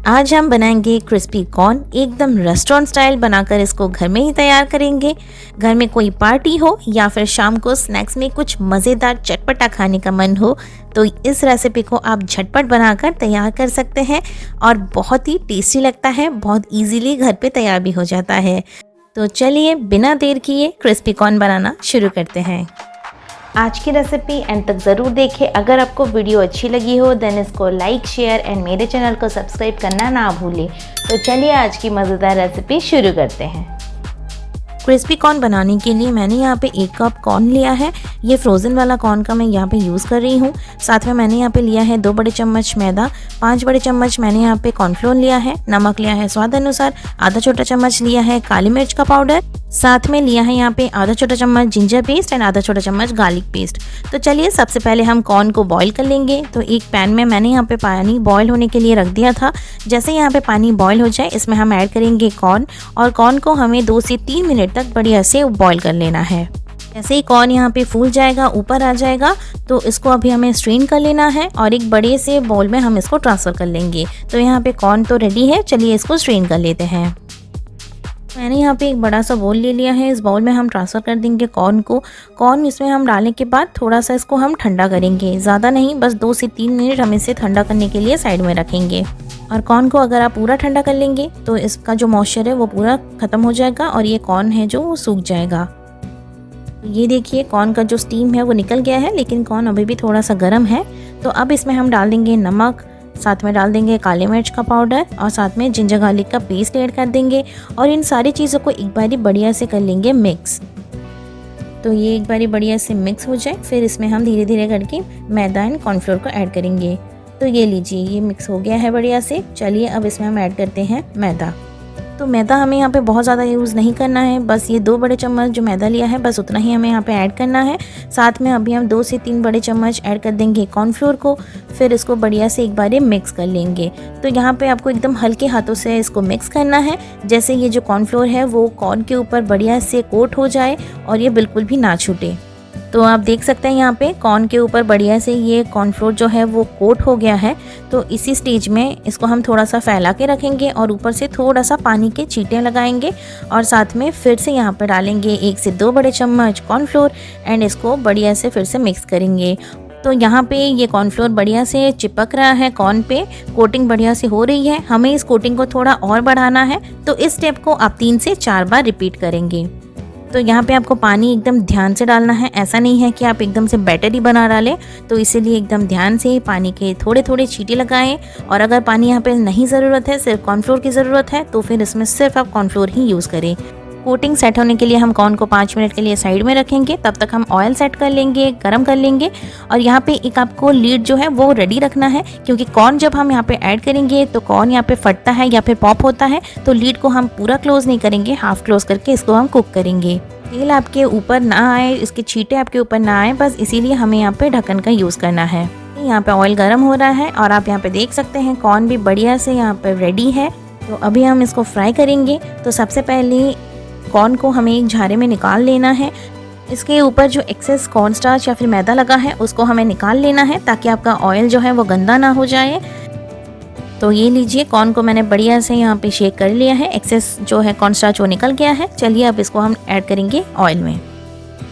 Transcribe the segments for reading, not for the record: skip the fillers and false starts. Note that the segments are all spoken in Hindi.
आज हम बनाएंगे क्रिस्पी कॉर्न। एकदम रेस्टोरेंट स्टाइल बनाकर इसको घर में ही तैयार करेंगे। घर में कोई पार्टी हो या फिर शाम को स्नैक्स में कुछ मज़ेदार चटपटा खाने का मन हो तो इस रेसिपी को आप झटपट बनाकर तैयार कर सकते हैं और बहुत ही टेस्टी लगता है। बहुत इजीली घर पे तैयार भी हो जाता है। तो चलिए बिना देर किए क्रिस्पी कॉर्न बनाना शुरू करते हैं। आज की रेसिपी एंड तक ज़रूर देखें। अगर आपको वीडियो अच्छी लगी हो देन इसको लाइक शेयर एंड मेरे चैनल को सब्सक्राइब करना ना भूलें। तो चलिए आज की मज़ेदार रेसिपी शुरू करते हैं। क्रिस्पी कॉर्न बनाने के लिए मैंने यहाँ पे 1 कप कॉर्न लिया है। ये फ्रोज़न वाला कॉर्न का मैं यहाँ पे यूज़ कर रही हूँ। साथ में मैंने यहाँ पे लिया है 2 बड़े चम्मच मैदा, 5 बड़े चम्मच मैंने यहाँ पे कॉर्नफ्लोर लिया है, नमक लिया है स्वाद अनुसार, आधा छोटा चम्मच लिया है काली मिर्च का पाउडर, साथ में लिया है यहाँ पे आधा छोटा चम्मच जिंजर पेस्ट एंड आधा छोटा चम्मच गार्लिक पेस्ट। तो चलिए सबसे पहले हम कॉर्न को बॉईल कर लेंगे। तो एक पैन में मैंने यहाँ पे पानी बॉईल होने के लिए रख दिया था। जैसे यहाँ पे पानी बॉईल हो जाए इसमें हम ऐड करेंगे कॉर्न और कॉर्न को हमें 2 से 3 मिनट तक बढ़िया से बॉईल कर लेना है। जैसे ही कॉर्न यहाँ पे फूल जाएगा, ऊपर आ जाएगा, तो इसको अभी हमें स्ट्रेन कर लेना है और एक बड़े से बाउल में हम इसको ट्रांसफ़र कर लेंगे। तो यहाँ पे कॉर्न तो रेडी है, चलिए इसको स्ट्रेन कर लेते हैं। मैंने यहाँ पे एक बड़ा सा बाउल ले लिया है। इस बाउल में हम ट्रांसफ़र कर देंगे कॉर्न को। कॉर्न इसमें हम डालने के बाद थोड़ा सा इसको हम ठंडा करेंगे, ज़्यादा नहीं, बस 2 से 3 मिनट हम इसे ठंडा करने के लिए साइड में रखेंगे। और कॉर्न को अगर आप पूरा ठंडा कर लेंगे तो इसका जो मॉइस्चर है वो पूरा ख़त्म हो जाएगा और ये कॉर्न है जो वो सूख जाएगा। ये देखिए कॉर्न का जो स्टीम है वो निकल गया है, लेकिन कॉर्न अभी भी थोड़ा सा गर्म है। तो अब इसमें हम डाल देंगे नमक, साथ में डाल देंगे काली मिर्च का पाउडर और साथ में जिंजर गार्लिक का पेस्ट ऐड कर देंगे और इन सारी चीज़ों को एक बारी बढ़िया से कर लेंगे मिक्स। तो ये एक बारी बढ़िया से मिक्स हो जाए फिर इसमें हम धीरे धीरे करके मैदा एंड कॉर्नफ्लोर को ऐड करेंगे। तो ये लीजिए ये मिक्स हो गया है बढ़िया से। चलिए अब इसमें हम ऐड करते हैं मैदा। तो मैदा हमें यहाँ पे बहुत ज़्यादा यूज़ नहीं करना है, बस ये 2 बड़े चम्मच जो मैदा लिया है बस उतना ही हमें यहाँ पे ऐड करना है। साथ में अभी हम 2 से 3 बड़े चम्मच ऐड कर देंगे कॉर्नफ्लोर को, फिर इसको बढ़िया से एक बार मिक्स कर लेंगे। तो यहाँ पे आपको एकदम हल्के हाथों से इसको मिक्स करना है, जैसे ये जो कॉर्नफ्लोर है वो कॉर्न के ऊपर बढ़िया से कोट हो जाए और ये बिल्कुल भी ना छूटे। तो आप देख सकते हैं यहाँ पे कॉर्न के ऊपर बढ़िया से ये कॉर्नफ्लोर जो है वो कोट हो गया है। तो इसी स्टेज में इसको हम थोड़ा सा फैला के रखेंगे और ऊपर से थोड़ा सा पानी के छींटे लगाएंगे और साथ में फिर से यहाँ पे डालेंगे 1 से 2 बड़े चम्मच कॉर्नफ्लोर एंड इसको बढ़िया से फिर से मिक्स करेंगे। तो यहाँ पे ये कॉर्नफ्लोर बढ़िया से चिपक रहा है, कॉर्न पे कोटिंग बढ़िया से हो रही है। हमें इस कोटिंग को थोड़ा और बढ़ाना है, तो इस स्टेप को आप 3 से 4 बार रिपीट करेंगे। तो यहाँ पे आपको पानी एकदम ध्यान से डालना है, ऐसा नहीं है कि आप एकदम से बैटर ही बना डालें। तो इसीलिए एकदम ध्यान से पानी के थोड़े थोड़े छींटे लगाएं और अगर पानी यहाँ पे नहीं ज़रूरत है, सिर्फ कॉर्नफ्लोर की ज़रूरत है, तो फिर इसमें सिर्फ आप कॉर्नफ्लोर ही यूज़ करें। कोटिंग सेट होने के लिए हम कॉर्न को 5 मिनट के लिए साइड में रखेंगे। तब तक हम ऑयल सेट कर लेंगे, गरम कर लेंगे। और यहाँ पे एक आपको लीड जो है वो रेडी रखना है, क्योंकि कॉर्न जब हम यहाँ पे ऐड करेंगे तो कॉर्न यहाँ पे फटता है या फिर पॉप होता है। तो लीड को हम पूरा क्लोज नहीं करेंगे, हाफ क्लोज करके इसको हम कुक करेंगे। तेल आपके ऊपर ना आए, इसके छींटे आपके ऊपर ना आए, बस इसीलिए हमें यहाँ पे ढक्कन का यूज़ करना है। यहाँ पे ऑयल गर्म हो रहा है और आप यहाँ पे देख सकते हैं कॉर्न भी बढ़िया से यहाँ पे रेडी है। तो अभी हम इसको फ्राई करेंगे। तो सबसे पहले कॉर्न को हमें एक झारे में निकाल लेना है। इसके ऊपर जो एक्सेस कॉर्न स्टार्च या फिर मैदा लगा है उसको हमें निकाल लेना है, ताकि आपका ऑयल जो है वो गंदा ना हो जाए। तो ये लीजिए कॉर्न को मैंने बढ़िया से यहाँ पे शेक कर लिया है, एक्सेस जो है कॉर्न स्टार्च वो निकल गया है। चलिए अब इसको हम ऐड करेंगे ऑयल में।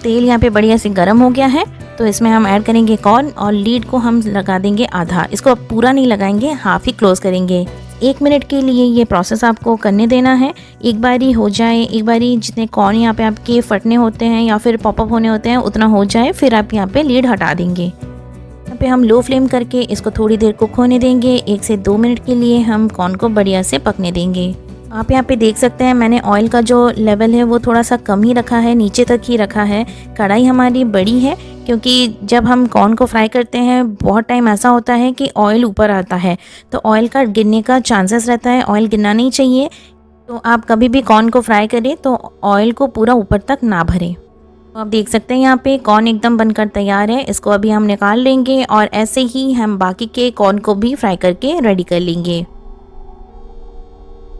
तेल यहाँ पे बढ़िया से गर्म हो गया है, तो इसमें हम ऐड करेंगे कॉर्न और लीड को हम लगा देंगे आधा। इसको अब पूरा नहीं लगाएंगे, हाफ ही क्लोज करेंगे। 1 मिनट के लिए ये प्रोसेस आपको करने देना है। एक बारी हो जाए, एक बारी जितने कॉर्न यहाँ पे आपके फटने होते हैं या फिर पॉपअप होने होते हैं उतना हो जाए, फिर आप यहाँ पे लीड हटा देंगे। यहाँ पे हम लो फ्लेम करके इसको थोड़ी देर कुक होने देंगे। 1 से 2 मिनट के लिए हम कॉर्न को बढ़िया से पकने देंगे। आप यहाँ पे देख सकते हैं मैंने ऑयल का जो लेवल है वो थोड़ा सा कम ही रखा है, नीचे तक ही रखा है। कढ़ाई हमारी बड़ी है, क्योंकि जब हम कॉर्न को फ्राई करते हैं बहुत टाइम ऐसा होता है कि ऑयल ऊपर आता है, तो ऑयल का गिरने का चांसेस रहता है। ऑयल गिरना नहीं चाहिए। तो आप कभी भी कॉर्न को फ्राई करें तो ऑयल को पूरा ऊपर तक ना भरें। तो आप देख सकते हैं यहाँ पे कॉर्न एकदम बनकर तैयार है। इसको अभी हम निकाल लेंगे और ऐसे ही हम बाकी के कॉर्न को भी फ्राई करके रेडी कर लेंगे।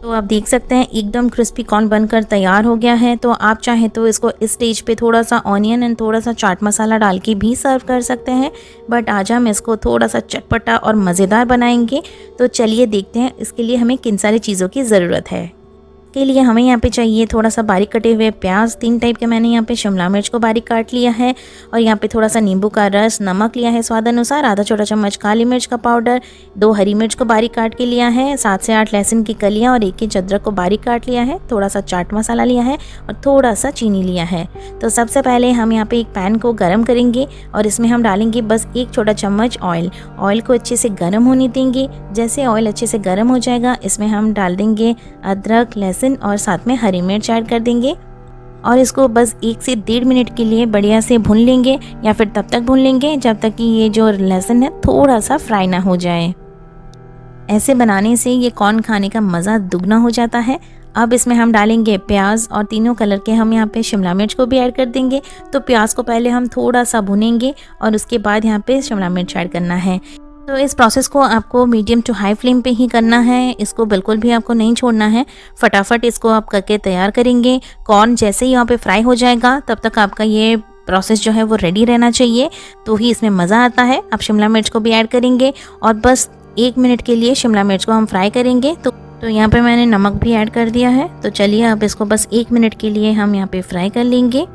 तो आप देख सकते हैं एकदम क्रिस्पी कॉर्न बनकर तैयार हो गया है। तो आप चाहें तो इसको इस स्टेज पे थोड़ा सा ऑनियन एंड थोड़ा सा चाट मसाला डाल के भी सर्व कर सकते हैं, बट आज हम इसको थोड़ा सा चटपटा और मज़ेदार बनाएंगे। तो चलिए देखते हैं इसके लिए हमें किन सारी चीज़ों की ज़रूरत है। के लिए हमें यहाँ पे चाहिए थोड़ा सा बारीक कटे हुए प्याज, 3 टाइप के मैंने यहाँ पे शिमला मिर्च को बारीक काट लिया है, और यहाँ पे थोड़ा सा नींबू का रस, नमक लिया है स्वाद अनुसार, आधा छोटा चम्मच काली मिर्च का पाउडर, 2 हरी मिर्च को बारीक काट के लिया है, 7 से 8 लहसुन की कलियाँ और 1 इंच अदरक को बारीक काट लिया है, थोड़ा सा चाट मसाला लिया है और थोड़ा सा चीनी लिया है। तो सबसे पहले हम यहाँ पे एक पैन को गर्म करेंगे और इसमें हम डालेंगे बस 1 छोटा चम्मच ऑयल। ऑयल को अच्छे से गर्म होने देंगे। जैसे ऑयल अच्छे से गर्म हो जाएगा, इसमें हम डाल देंगे अदरक, लहसुन और साथ में हरी मिर्च ऐड कर देंगे और इसको बस 1 से 1.5 मिनट के लिए बढ़िया से भून लेंगे, या फिर तब तक भून लेंगे जब तक कि ये जो लहसुन है थोड़ा सा फ्राई ना हो जाए। ऐसे बनाने से ये कॉर्न खाने का मज़ा दुगना हो जाता है। अब इसमें हम डालेंगे प्याज और तीनों कलर के हम यहाँ पे शिमला मिर्च को भी ऐड कर देंगे। तो प्याज को पहले हम थोड़ा सा भुनेंगे और उसके बाद यहाँ पे शिमला मिर्च ऐड करना है। तो इस प्रोसेस को आपको मीडियम टू हाई फ्लेम पे ही करना है, इसको बिल्कुल भी आपको नहीं छोड़ना है। फटाफट इसको आप करके तैयार करेंगे। कॉर्न जैसे ही यहाँ पे फ्राई हो जाएगा तब तक आपका ये प्रोसेस जो है वो रेडी रहना चाहिए, तो ही इसमें मज़ा आता है। आप शिमला मिर्च को भी ऐड करेंगे और बस 1 मिनट के लिए शिमला मिर्च को हम फ्राई करेंगे। तो यहाँ पे मैंने नमक भी ऐड कर दिया है। तो चलिए अब इसको बस 1 मिनट के लिए हम यहाँ पे फ्राई कर लेंगे।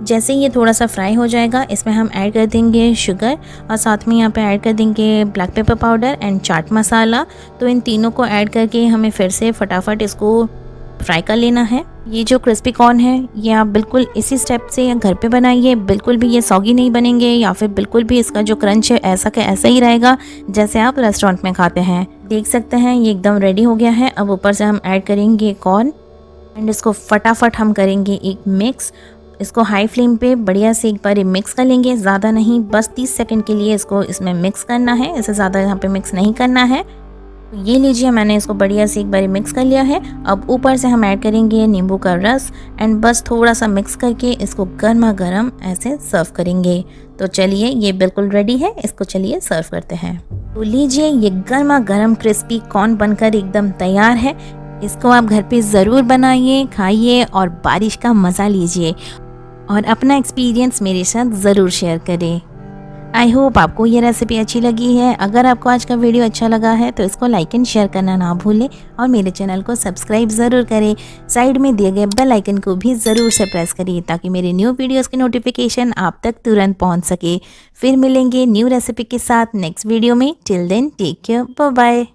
जैसे ये थोड़ा सा फ्राई हो जाएगा, इसमें हम ऐड कर देंगे शुगर और साथ में यहाँ पे ऐड कर देंगे black pepper powder and chaat masala. तो इन तीनों को ऐड करके हमें फिर से फटाफट इसको फ्राई कर लेना है। ये जो क्रिस्पी कॉर्न है ये आप बिल्कुल इसी स्टेप से घर पे बनाइए, बिल्कुल भी ये सॉगी नहीं बनेंगे या फिर बिल्कुल भी इसका जो क्रंच है ऐसा का ऐसा ही रहेगा जैसे आप रेस्टोरेंट में खाते हैं। देख सकते हैं ये एकदम रेडी हो गया है। अब ऊपर से हम ऐड करेंगे कॉर्न एंड इसको फटाफट हम करेंगे एक मिक्स। इसको हाई फ्लेम पे बढ़िया से एक बार मिक्स कर लेंगे, ज़्यादा नहीं, बस 30 सेकंड के लिए इसको इसमें मिक्स करना है, इससे ज़्यादा यहाँ पे मिक्स नहीं करना है। ये लीजिए मैंने इसको बढ़िया से एक बार मिक्स कर लिया है। अब ऊपर से हम ऐड करेंगे नींबू का रस एंड बस थोड़ा सा मिक्स करके इसको गर्मा गर्म ऐसे सर्व करेंगे। तो चलिए ये बिल्कुल रेडी है, इसको चलिए सर्व करते हैं। तो लीजिए ये गर्मा गर्म क्रिस्पी कॉर्न बनकर एकदम तैयार है। इसको आप घर पे ज़रूर बनाइए, खाइए और बारिश का मज़ा लीजिए और अपना एक्सपीरियंस मेरे साथ ज़रूर शेयर करें। आई होप आपको ये रेसिपी अच्छी लगी है। अगर आपको आज का वीडियो अच्छा लगा है तो इसको लाइक एंड शेयर करना ना भूलें और मेरे चैनल को सब्सक्राइब ज़रूर करें। साइड में दिए गए बेल आइकन को भी ज़रूर से प्रेस करिए ताकि मेरे न्यू वीडियोस की नोटिफिकेशन आप तक तुरंत पहुंच सके। फिर मिलेंगे न्यू रेसिपी के साथ नेक्स्ट वीडियो में। Till then take care, bye bye.